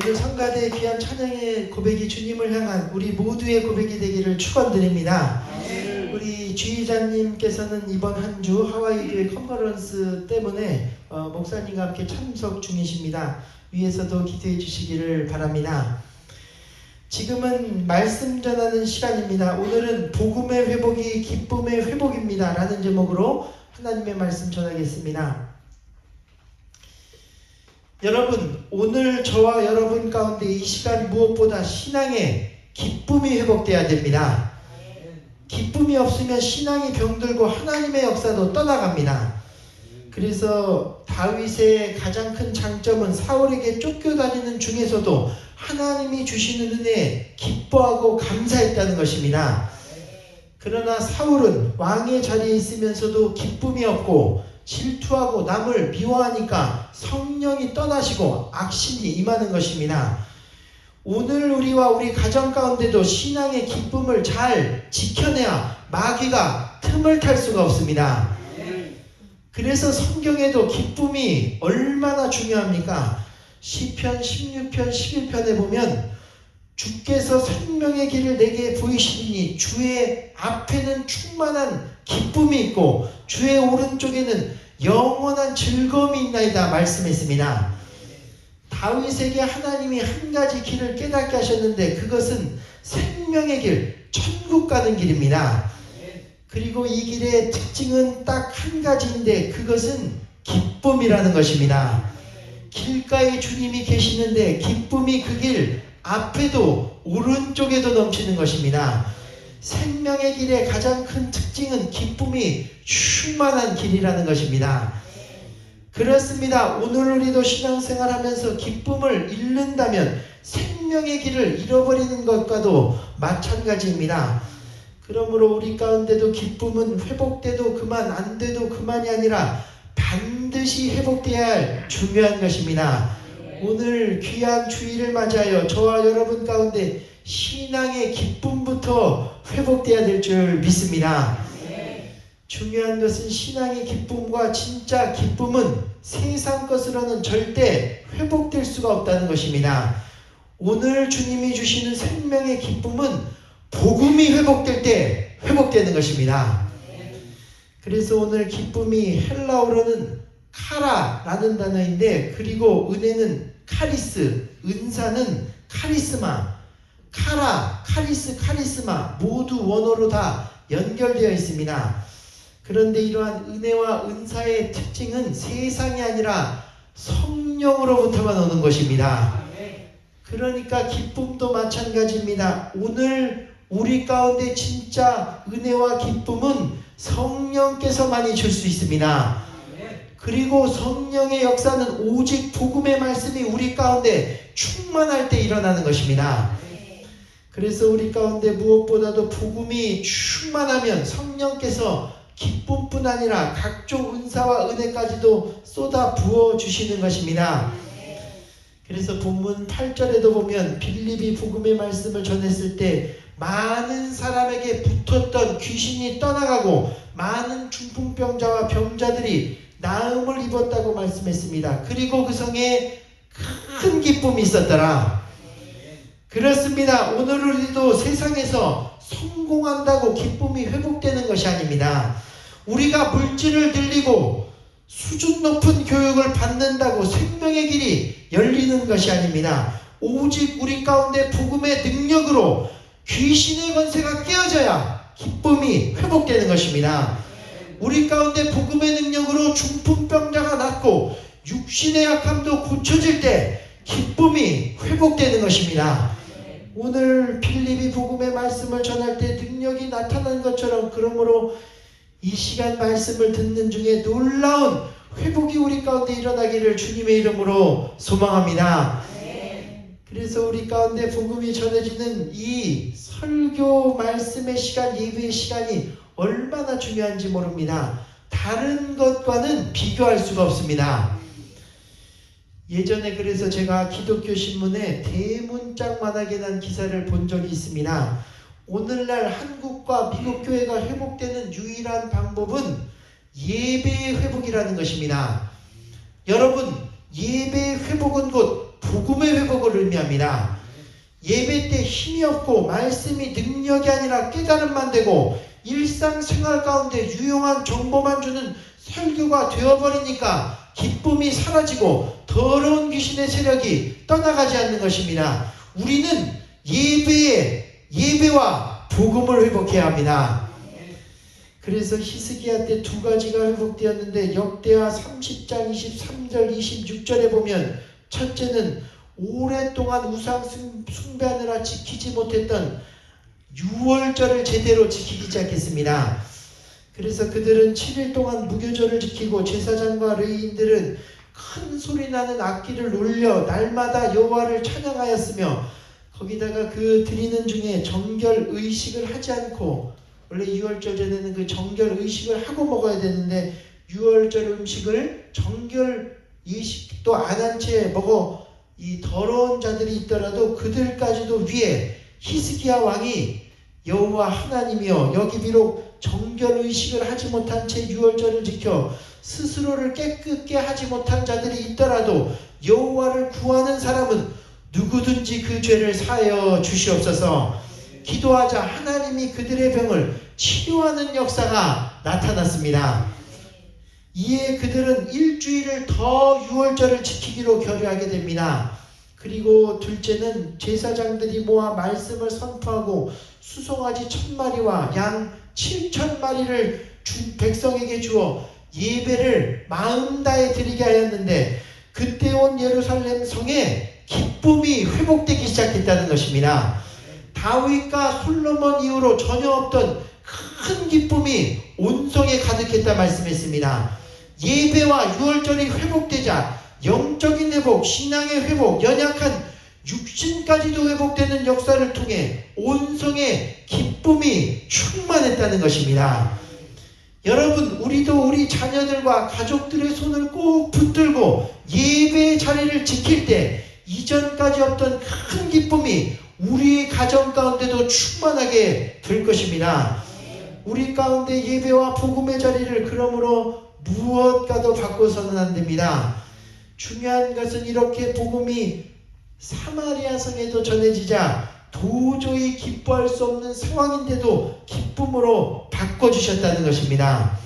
오늘 성가대 귀한 찬양의 고백이 주님을 향한 우리 모두의 고백이 되기를 축원드립니다. 우리 주의자님께서는 이번 한 주 하와이 교회 컨퍼런스 때문에 목사님과 함께 참석 중이십니다. 위에서도 기도해 주시기를 바랍니다. 지금은 말씀 전하는 시간입니다. 오늘은 복음의 회복이 기쁨의 회복입니다 라는 제목으로 하나님의 말씀 전하겠습니다. 여러분, 오늘 저와 여러분 가운데 이 시간 무엇보다 신앙의 기쁨이 회복돼야 됩니다. 기쁨이 없으면 신앙이 병들고 하나님의 역사도 떠나갑니다. 그래서 다윗의 가장 큰 장점은 사울에게 쫓겨다니는 중에서도 하나님이 주시는 은혜에 기뻐하고 감사했다는 것입니다. 그러나 사울은 왕의 자리에 있으면서도 기쁨이 없고 질투하고 남을 미워하니까 성령이 떠나시고 악신이 임하는 것입니다. 오늘 우리와 우리 가정 가운데도 신앙의 기쁨을 잘 지켜내야 마귀가 틈을 탈 수가 없습니다. 그래서 성경에도 기쁨이 얼마나 중요합니까? 시편 16편 11편에 보면 주께서 생명의 길을 내게 보이시니 주의 앞에는 충만한 기쁨이 있고 주의 오른쪽에는 영원한 즐거움이 있나이다 말씀했습니다. 다윗에게 하나님이 한 가지 길을 깨닫게 하셨는데 그것은 생명의 길, 천국 가는 길입니다. 그리고 이 길의 특징은 딱 한 가지인데 그것은 기쁨이라는 것입니다. 길가에 주님이 계시는데 기쁨이 그 길 앞에도 오른쪽에도 넘치는 것입니다. 생명의 길의 가장 큰 특징은 기쁨이 충만한 길이라는 것입니다. 그렇습니다. 오늘 우리도 신앙생활 하면서 기쁨을 잃는다면 생명의 길을 잃어버리는 것과도 마찬가지입니다. 그러므로 우리 가운데도 기쁨은 회복돼도 그만, 안 돼도 그만이 아니라 반드시 회복돼야 할 중요한 것입니다. 오늘 귀한 주일을 맞이하여 저와 여러분 가운데 신앙의 기쁨부터 회복돼야 될 줄 믿습니다. 중요한 것은 신앙의 기쁨과 진짜 기쁨은 세상 것으로는 절대 회복될 수가 없다는 것입니다. 오늘 주님이 주시는 생명의 기쁨은 복음이 회복될 때 회복되는 것입니다. 그래서 오늘 기쁨이 헬라어로는 카라라는 단어인데 그리고 은혜는 카리스, 은사는 카리스마, 카라, 카리스, 카리스마 모두 원어로 다 연결되어 있습니다. 그런데 이러한 은혜와 은사의 특징은 세상이 아니라 성령으로부터만 오는 것입니다. 그러니까 기쁨도 마찬가지입니다. 오늘 우리 가운데 진짜 은혜와 기쁨은 성령께서만이 줄 수 있습니다. 그리고 성령의 역사는 오직 복음의 말씀이 우리 가운데 충만할 때 일어나는 것입니다. 그래서 우리 가운데 무엇보다도 복음이 충만하면 성령께서 기쁨뿐 아니라 각종 은사와 은혜까지도 쏟아 부어 주시는 것입니다. 그래서 본문 8절에도 보면 빌립이 복음의 말씀을 전했을 때 많은 사람에게 붙었던 귀신이 떠나가고 많은 중풍병자와 병자들이 나음을 입었다고 말씀했습니다. 그리고 그 성에 큰 기쁨이 있었더라. 그렇습니다. 오늘 우리도 세상에서 성공한다고 기쁨이 회복되는 것이 아닙니다. 우리가 물질을 들리고 수준 높은 교육을 받는다고 생명의 길이 열리는 것이 아닙니다. 오직 우리 가운데 복음의 능력으로 귀신의 권세가 깨어져야 기쁨이 회복되는 것입니다. 우리 가운데 복음의 능력으로 중풍병자가 낫고 육신의 약함도 고쳐질 때 기쁨이 회복되는 것입니다. 오늘 빌립이 복음의 말씀을 전할 때 능력이 나타난 것처럼 그러므로 이 시간 말씀을 듣는 중에 놀라운 회복이 우리 가운데 일어나기를 주님의 이름으로 소망합니다. 그래서 우리 가운데 복음이 전해지는 이 설교 말씀의 시간, 예배의 시간이 얼마나 중요한지 모릅니다. 다른 것과는 비교할 수가 없습니다. 예전에 그래서 제가 기독교 신문에 대문짝만하게 난 기사를 본 적이 있습니다. 오늘날 한국과 미국 교회가 회복되는 유일한 방법은 예배의 회복이라는 것입니다. 여러분, 예배의 회복은 곧 복음의 회복을 의미합니다. 예배 때 힘이 없고 말씀이 능력이 아니라 깨달음만 되고 일상생활 가운데 유용한 정보만 주는 설교가 되어버리니까 기쁨이 사라지고 더러운 귀신의 세력이 떠나가지 않는 것입니다. 우리는 예배와 복음을 회복해야 합니다. 그래서 히스기야 때 두 가지가 회복되었는데 역대하 30장 23절 26절에 보면 첫째는 오랫동안 우상 숭배하느라 지키지 못했던 유월절을 제대로 지키기 시작했습니다. 그래서 그들은 7일 동안 무교절을 지키고 제사장과 레위인들은 큰 소리 나는 악기를 놀려 날마다 여호와를 찬양하였으며 거기다가 그 드리는 중에 정결 의식을 하지 않고 원래 유월절 전에는 그 정결 의식을 하고 먹어야 되는데 유월절 음식을 정결 의식도 안 한 채 먹어 이 더러운 자들이 있더라도 그들까지도 위해 히스기야 왕이 여호와 하나님이여 여기 비록 정결 의식을 하지 못한 채 유월절을 지켜 스스로를 깨끗게 하지 못한 자들이 있더라도 여호와를 구하는 사람은 누구든지 그 죄를 사하여 주시옵소서. 기도하자 하나님이 그들의 병을 치료하는 역사가 나타났습니다. 이에 그들은 일주일을 더 유월절을 지키기로 결의하게 됩니다. 그리고 둘째는 제사장들이 모아 말씀을 선포하고 수송아지 1000마리와 양 7000마리를 백성에게 주어 예배를 마음 다해 드리게 하였는데 그때 온 예루살렘 성에 기쁨이 회복되기 시작했다는 것입니다. 다윗과 솔로몬 이후로 전혀 없던 큰 기쁨이 온 성에 가득했다 말씀했습니다. 예배와 유월절이 회복되자 영적인 회복, 신앙의 회복, 연약한 육신까지도 회복되는 역사를 통해 온 성에 기쁨이 충만했다는 것입니다. 여러분, 우리도 우리 자녀들과 가족들의 손을 꼭 붙들고 예배의 자리를 지킬 때 이전까지 없던 큰 기쁨이 우리 가정 가운데도 충만하게 될 것입니다. 우리 가운데 예배와 복음의 자리를 그러므로 무엇과도 바꿔서는 안 됩니다. 중요한 것은 이렇게 복음이 사마리아 성에도 전해지자 도저히 기뻐할 수 없는 상황인데도 기쁨으로 바꿔주셨다는 것입니다.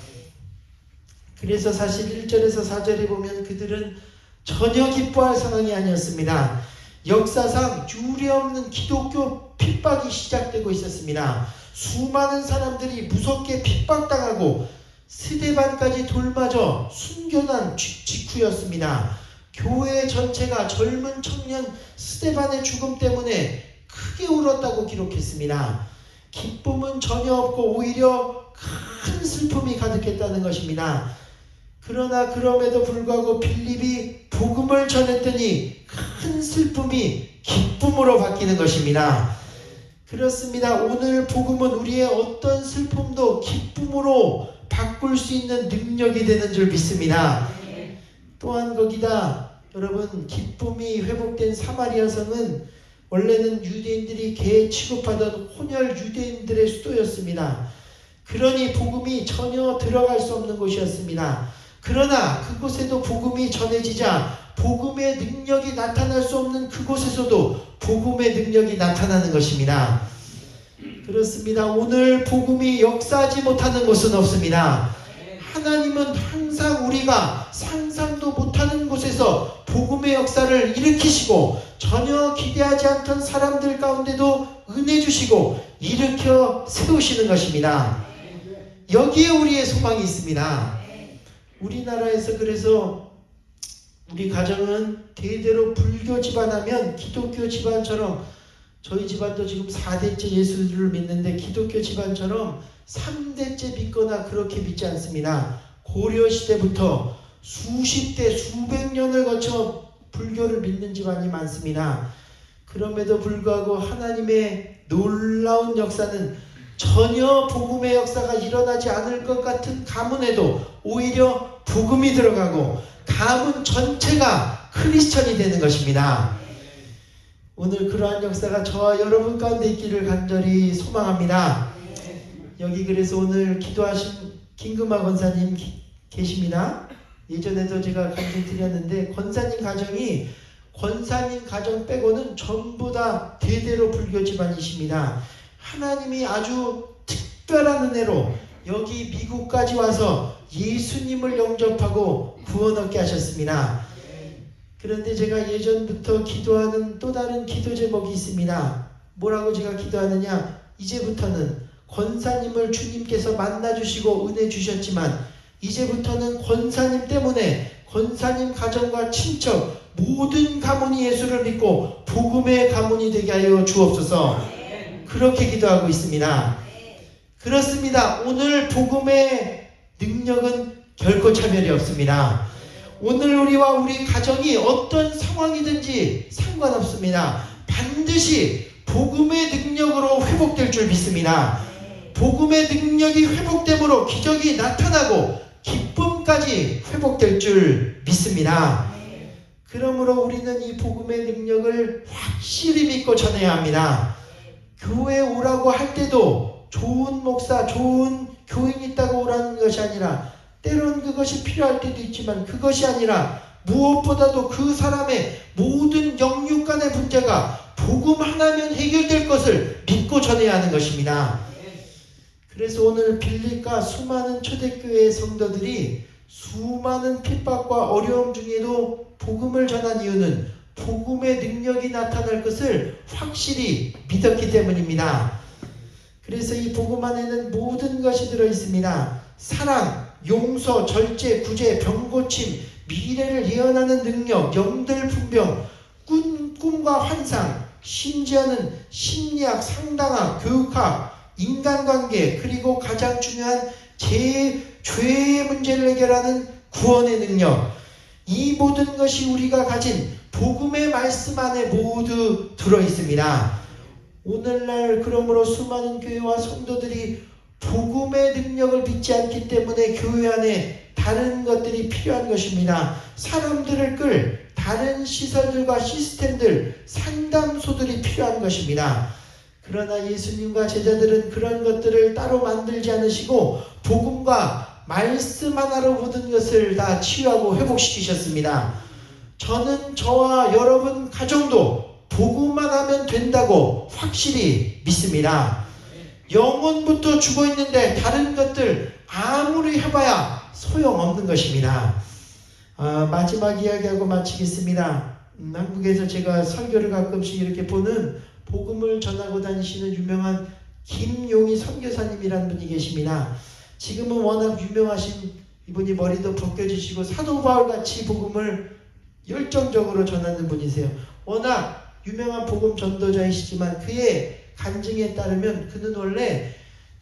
그래서 사실 1절에서 4절에 보면 그들은 전혀 기뻐할 상황이 아니었습니다. 역사상 유례없는 기독교 핍박이 시작되고 있었습니다. 수많은 사람들이 무섭게 핍박당하고 스데반까지 돌맞아 순교난 직후였습니다. 교회 전체가 젊은 청년 스데반의 죽음 때문에 크게 울었다고 기록했습니다. 기쁨은 전혀 없고 오히려 큰 슬픔이 가득했다는 것입니다. 그러나 그럼에도 불구하고 빌립이 복음을 전했더니 큰 슬픔이 기쁨으로 바뀌는 것입니다. 그렇습니다. 오늘 복음은 우리의 어떤 슬픔도 기쁨으로 바꿀 수 있는 능력이 되는 줄 믿습니다. 또한 거기다 여러분, 기쁨이 회복된 사마리아 성은 원래는 유대인들이 개 취급하던 혼혈 유대인들의 수도였습니다. 그러니 복음이 전혀 들어갈 수 없는 곳이었습니다. 그러나 그곳에도 복음이 전해지자 복음의 능력이 나타날 수 없는 그곳에서도 복음의 능력이 나타나는 것입니다. 그렇습니다. 오늘 복음이 역사하지 못하는 곳은 없습니다. 하나님은 항상 우리가 상상도 못하는 곳에서 복음의 역사를 일으키시고 전혀 기대하지 않던 사람들 가운데도 은혜 주시고 일으켜 세우시는 것입니다. 여기에 우리의 소망이 있습니다. 우리나라에서 그래서 우리 가정은 대대로 불교 집안하면 기독교 집안처럼 저희 집안도 지금 4대째 예수를 믿는데 기독교 집안처럼 3대째 믿거나 그렇게 믿지 않습니다. 고려시대부터 수십 대 수백 년을 거쳐 불교를 믿는 집안이 많습니다. 그럼에도 불구하고 하나님의 놀라운 역사는 전혀 복음의 역사가 일어나지 않을 것 같은 가문에도 오히려 복음이 들어가고 가문 전체가 크리스천이 되는 것입니다. 오늘 그러한 역사가 저와 여러분 가운데 있기를 간절히 소망합니다. 여기 그래서 오늘 기도하신 김금아 권사님 계십니다. 예전에도 제가 간증 드렸는데 권사님 가정이 권사님 가정 빼고는 전부 다 대대로 불교 집안이십니다. 하나님이 아주 특별한 은혜로 여기 미국까지 와서 예수님을 영접하고 구원 얻게 하셨습니다. 그런데 제가 예전부터 기도하는 또 다른 기도 제목이 있습니다. 뭐라고 제가 기도하느냐? 이제부터는 권사님을 주님께서 만나주시고 은혜 주셨지만 이제부터는 권사님 때문에 권사님 가정과 친척 모든 가문이 예수를 믿고 복음의 가문이 되게 하여 주옵소서. 그렇게 기도하고 있습니다. 그렇습니다. 오늘 복음의 능력은 결코 차별이 없습니다. 오늘 우리와 우리 가정이 어떤 상황이든지 상관없습니다. 반드시 복음의 능력으로 회복될 줄 믿습니다. 복음의 능력이 회복됨으로 기적이 나타나고 기쁨까지 회복될 줄 믿습니다. 그러므로 우리는 이 복음의 능력을 확실히 믿고 전해야 합니다. 교회에 오라고 할 때도 좋은 목사, 좋은 교인이 있다고 오라는 것이 아니라 때론 그것이 필요할 때도 있지만 그것이 아니라 무엇보다도 그 사람의 모든 영육 간의 문제가 복음 하나면 해결될 것을 믿고 전해야 하는 것입니다. 그래서 오늘 빌립과 수많은 초대교회 성도들이 수많은 핍박과 어려움 중에도 복음을 전한 이유는 복음의 능력이 나타날 것을 확실히 믿었기 때문입니다. 그래서 이 복음 안에는 모든 것이 들어있습니다. 사랑, 용서, 절제, 구제, 병고침, 미래를 예언하는 능력, 영들 분별, 꿈과 환상, 심지어는 심리학, 상담학, 교육학, 인간관계, 그리고 가장 중요한 죄의 문제를 해결하는 구원의 능력, 이 모든 것이 우리가 가진 복음의 말씀 안에 모두 들어있습니다. 오늘날 그러므로 수많은 교회와 성도들이 복음의 능력을 믿지 않기 때문에 교회 안에 다른 것들이 필요한 것입니다. 사람들을 끌 다른 시설들과 시스템들, 상담소들이 필요한 것입니다. 그러나 예수님과 제자들은 그런 것들을 따로 만들지 않으시고 복음과 말씀 하나로 모든 것을 다 치유하고 회복시키셨습니다. 저는 저와 여러분 가정도 복음만 하면 된다고 확실히 믿습니다. 영혼부터 죽어 있는데 다른 것들 아무리 해봐야 소용없는 것입니다. 마지막 이야기하고 마치겠습니다. 한국에서 제가 설교를 가끔씩 이렇게 보는 복음을 전하고 다니시는 유명한 김용희 선교사님이라는 분이 계십니다. 지금은 워낙 유명하신 이분이 머리도 벗겨지시고 사도 바울같이 복음을 열정적으로 전하는 분이세요. 워낙 유명한 복음 전도자이시지만 그의 간증에 따르면 그는 원래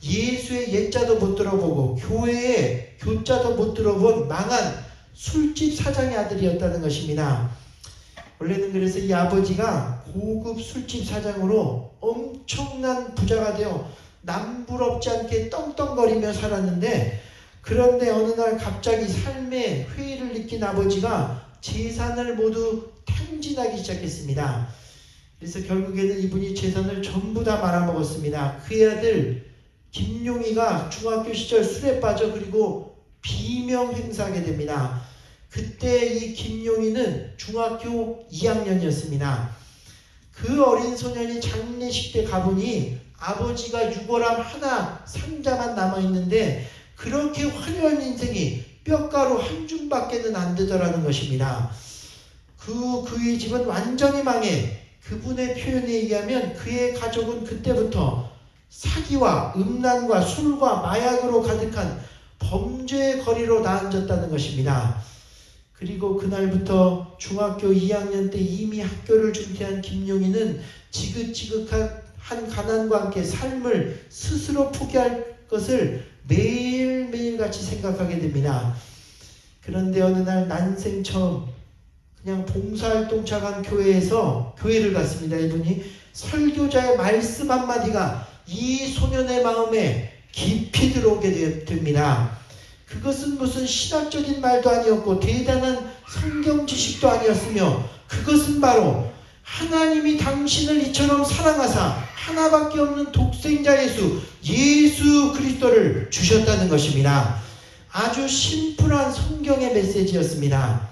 예수의 옛자도 못 들어보고 교회의 교자도 못 들어본 망한 술집 사장의 아들이었다는 것입니다. 원래는 그래서 이 아버지가 고급 술집 사장으로 엄청난 부자가 되어 남부럽지 않게 떵떵거리며 살았는데, 그런데 어느 날 갑자기 삶의 회의를 느낀 아버지가 재산을 모두 탕진하기 시작했습니다. 그래서 결국에는 이분이 재산을 전부 다 말아먹었습니다. 그의 아들 김용희가 중학교 시절 술에 빠져 그리고 비명 행사하게 됩니다. 그때 이 김용희는 중학교 2학년이었습니다. 그 어린 소년이 장례식 때 가보니 아버지가 유골함 하나 상자만 남아있는데 그렇게 화려한 인생이 뼈가루 한 줌밖에는 안 되더라는 것입니다. 그의 집은 완전히 망해 그분의 표현에 의하면 그의 가족은 그때부터 사기와 음란과 술과 마약으로 가득한 범죄의 거리로 나앉았다는 것입니다. 그리고 그날부터 중학교 2학년 때 이미 학교를 중퇴한 김용희는 지긋지긋한 가난과 함께 삶을 스스로 포기할 것을 매일매일 같이 생각하게 됩니다. 그런데 어느 날 난생 처음 그냥 봉사활동 차간 교회를 갔습니다. 이분이 설교자의 말씀 한마디가 이 소년의 마음에 깊이 들어오게 됩니다. 그것은 무슨 신학적인 말도 아니었고 대단한 성경 지식도 아니었으며 그것은 바로 하나님이 당신을 이처럼 사랑하사 하나밖에 없는 독생자 예수 그리스도를 주셨다는 것입니다. 아주 심플한 성경의 메시지였습니다.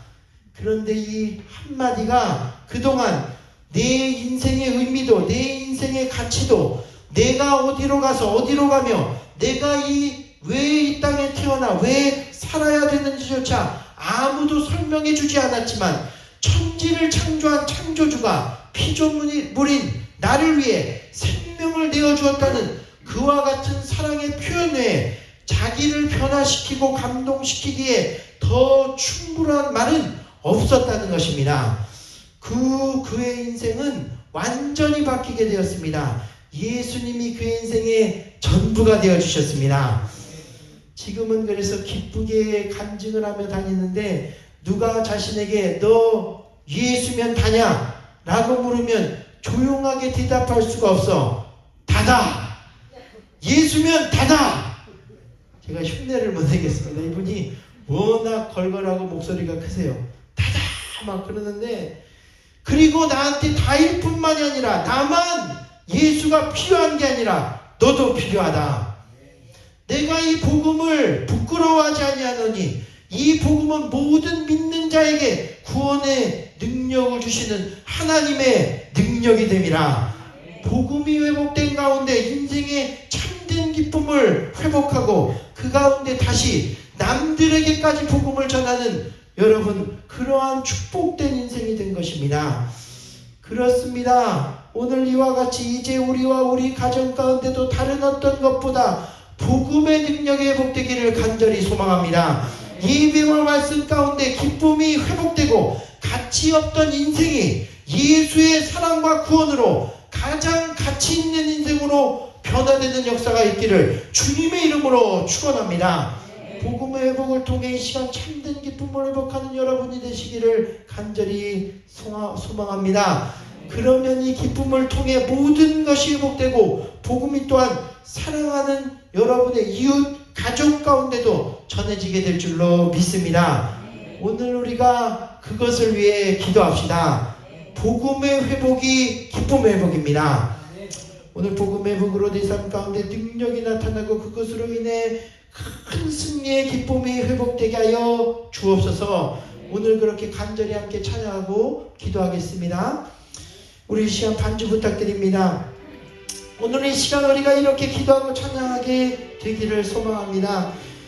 그런데 이 한마디가 그동안 내 인생의 의미도, 내 인생의 가치도, 내가 어디로 가서 어디로 가며 내가 왜 이 땅에 태어나 왜 살아야 되는지조차 아무도 설명해 주지 않았지만 천지를 창조한 창조주가 피조물인 나를 위해 생명을 내어주었다는 그와 같은 사랑의 표현 외에 자기를 변화시키고 감동시키기에 더 충분한 말은 없었다는 것입니다. 그의 인생은 완전히 바뀌게 되었습니다. 예수님이 그의 인생의 전부가 되어주셨습니다. 지금은 그래서 기쁘게 간증을 하며 다니는데 누가 자신에게 너 예수면 다냐? 라고 물으면 조용하게 대답할 수가 없어. 다다! 예수면 다다! 제가 흉내를 못 내겠습니다. 이분이 워낙 걸걸하고 목소리가 크세요. 다다! 막 그러는데 그리고 나한테 다일 뿐만이 아니라 나만 예수가 필요한 게 아니라 너도 필요하다. 내가 이 복음을 부끄러워하지 아니하노니 이 복음은 모든 믿는 자에게 구원의 능력을 주시는 하나님의 능력이 됨이라. 복음이 회복된 가운데 인생의 참된 기쁨을 회복하고 그 가운데 다시 남들에게까지 복음을 전하는 여러분, 그러한 축복된 인생이 된 것입니다. 그렇습니다. 오늘 이와 같이 이제 우리와 우리 가정 가운데도 다른 어떤 것보다 복음의 능력이 회복되기를 간절히 소망합니다. 이 비밀 말씀 가운데 기쁨이 회복되고 가치 없던 인생이 예수의 사랑과 구원으로 가장 가치 있는 인생으로 변화되는 역사가 있기를 주님의 이름으로 축원합니다. 복음의 회복을 통해 이 시간 참된 기쁨을 회복하는 여러분이 되시기를 간절히 소망합니다. 그러면 이 기쁨을 통해 모든 것이 회복되고 복음이 또한 사랑하는 여러분의 이웃, 가족 가운데도 전해지게 될 줄로 믿습니다. 오늘 우리가 그것을 위해 기도합시다. 복음의 회복이 기쁨의 회복입니다. 오늘 복음의 회복으로 내 삶 가운데 능력이 나타나고 그것으로 인해 큰 승리의 기쁨이 회복되게 하여 주옵소서. 오늘 그렇게 간절히 함께 찬양하고 기도하겠습니다. 우리 이 시간 반주 부탁드립니다. 오늘 이 시간 우리가 이렇게 기도하고 찬양하게 되기를 소망합니다.